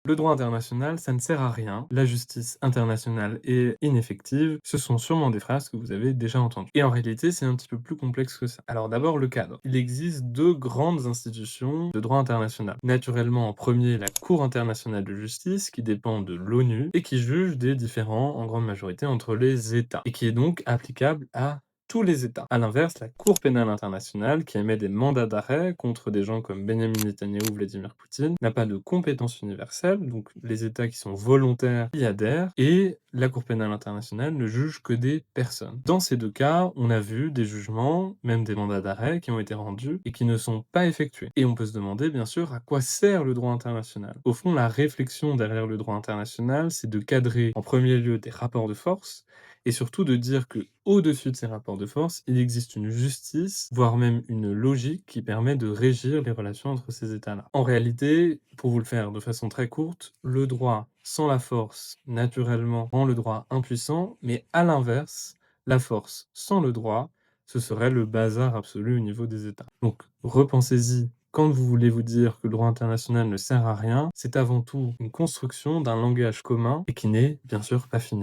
Le droit international, ça ne sert à rien. La justice internationale est ineffective. Ce sont sûrement des phrases que vous avez déjà entendues. Et en réalité, c'est un petit peu plus complexe que ça. Alors d'abord, le cadre. Il existe deux grandes institutions de droit international. Naturellement, en premier, la Cour internationale de justice, qui dépend de l'ONU et qui juge des différends, en grande majorité, entre les États, et qui est donc applicable à tous les États. À l'inverse, la Cour pénale internationale, qui émet des mandats d'arrêt contre des gens comme Benjamin Netanyahu ou Vladimir Poutine, n'a pas de compétence universelle, donc les États qui sont volontaires y adhèrent, et la Cour pénale internationale ne juge que des personnes. Dans ces deux cas, on a vu des jugements, même des mandats d'arrêt, qui ont été rendus et qui ne sont pas effectués. Et on peut se demander, bien sûr, à quoi sert le droit international. Au fond, la réflexion derrière le droit international, c'est de cadrer en premier lieu des rapports de force, et surtout de dire que au-dessus de ces rapports de force, il existe une justice, voire même une logique qui permet de régir les relations entre ces États-là. En réalité, pour vous le faire de façon très courte, le droit sans la force, naturellement, rend le droit impuissant, mais à l'inverse, la force sans le droit, ce serait le bazar absolu au niveau des États. Donc repensez-y quand vous voulez vous dire que le droit international ne sert à rien, c'est avant tout une construction d'un langage commun et qui n'est bien sûr pas fini.